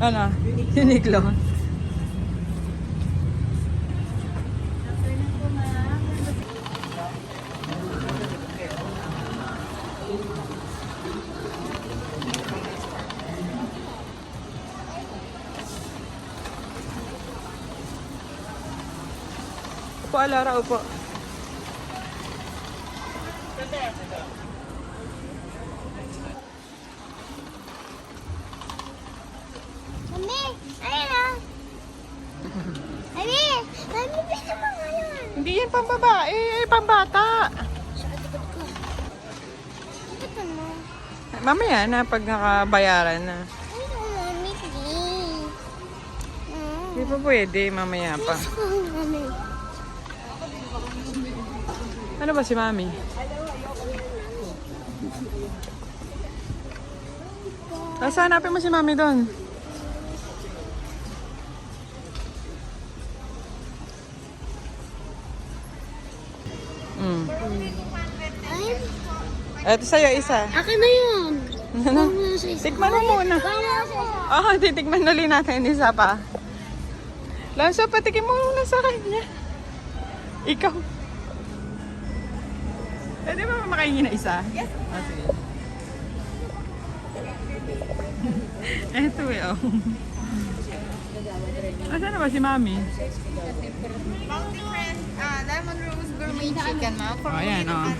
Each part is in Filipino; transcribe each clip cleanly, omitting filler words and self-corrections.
Ano? Uniqlo. Upo, Alara, upo. Mami, ayun na. Mami, mami, pwede mo ngayon. Hindi yan pambabae, pambata. Ito mo. Mamaya na, pag nakabayaran na. Ay, mami, please. Hindi pa pwede, mamaya pa. Mami. Ano ba si Mami? Saan hanapin mo si Mami doon? Ay, Ito sa'yo, isa. akin na yun. Ano? Wala sa isa. Tikman mo muna. Wala sa isa. Titikman ulit natin isa pa. Lanso, patikin mo muna sa kanya. Ikaw. Pwede ba makaingin na isa? Yes. Sige. Eto eh, oh. Asan na ba si Mami? Lemon rose gourmet chicken, ma'am. Oh, ayan, oh.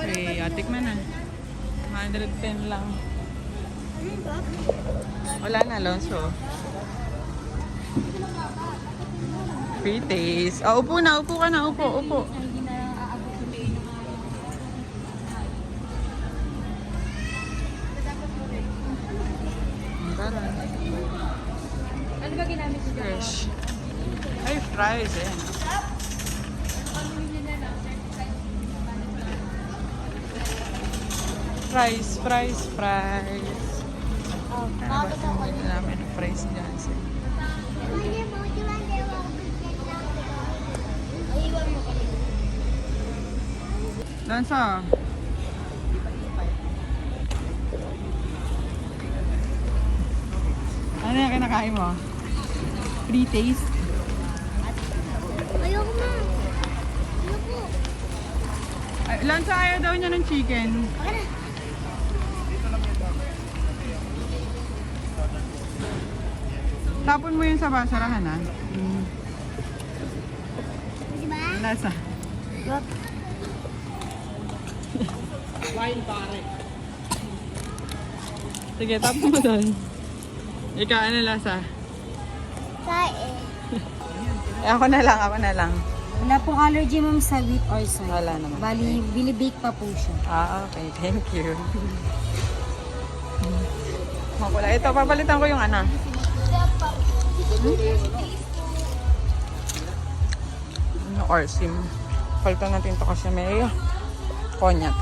Okay, tikman na. 110 lang. Wala na, Alonso. Free taste. Oh, upo na, upo ka na, upo, upo. Ano ba ginamit niyo? Fresh. Ay, fries eh. Fries, fries, fries. Oh, Ano ba bakit ako? sinili namin ng fries dyan? Mami, buti lang din ako bigyan lang. Iwan mo kami. Lansa. Ano yung kinakain mo? Free taste? Ayoko na. Ayoko. Ay, Lansa, ayaw daw niya ng chicken. Okay na. Tapon mo yun sa basurahan, ha? Di ba? Lasa. Sige, tapon mo doon. Ikaw, ano lasa? Kain. Ako na lang, ako na lang. Wala pong allergy ma'am sa wheat or soy. Wala naman. Bali, binibake pa po siya. Okay. Thank you. Makula. Ito, papalitan ko yung ano. Ano, orsim. Palitan natin ito kasi may konyak.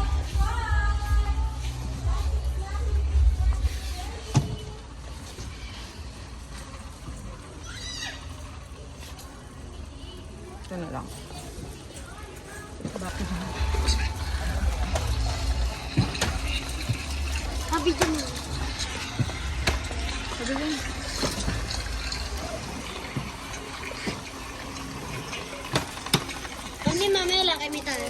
Ito na lang. Habi dyan mo. Sabi din. Kami mamaya lang kami tayo.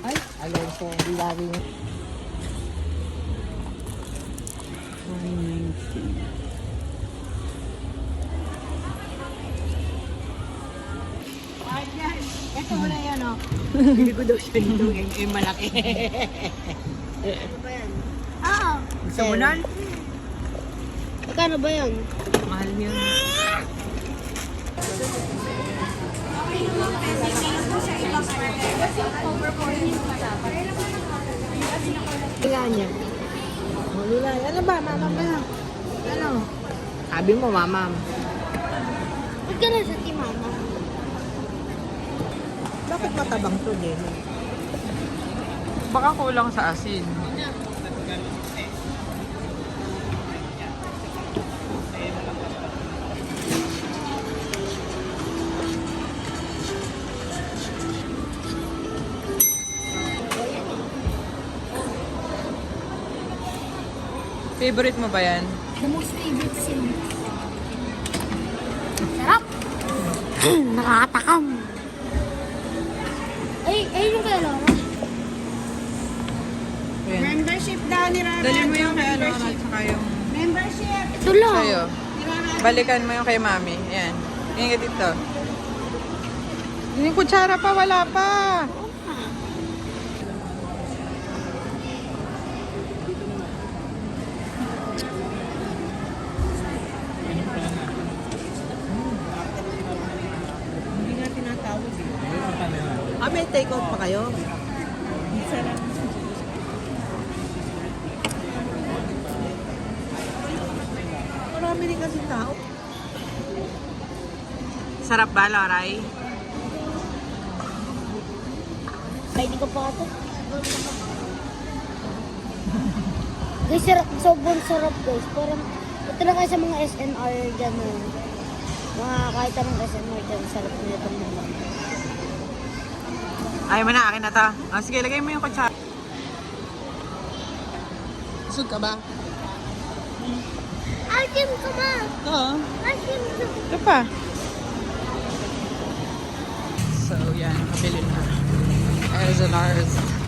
Ay, Alonso, hindi lagi. Ito mo na yan, oh. Hindi ko daw siya nito. Yung malaki. Ano ba yan? Oo. Gusto mo nun? Magkano ba yan? Mahal yun. Kaya niya. Lula, ano ba? Mama ba? Ano? Sabi mo, mama. Ba't ka na sa timama? Bakit matabang to din? Baka kulang sa asin. Favorite mo ba yan? The most favorite scene. Sarap! Nakakatakam. Ay yung kaya Laura. Ayan. Membership daw ni Rara. Dali mo yung kay ano, at saka yung Membership. Ito lang. sa'yo. Balikan mo yung kay mami. Ayan. Ingat dito. Yung kutsara pa, wala pa. Hindi nga tinatawag eh. Ah, may take out pa kayo? Sarap. Marami rin kasi tao. Sarap ba, Loray? Pwede ko pa ito. Guys, sarap. Sobrang sarap guys. Parang, ito lang kayo sa mga SNR dyan. Mga kahit anong SNR dyan. Sarap na itong mga. Ayaw mo na, akin na to. Oh, sige, lagay mo yung kutsara. Busog ka ba? Asim ka ba? Oo. Asim ka. Ito pa. So, yan. Nakabili na. There's a Lars.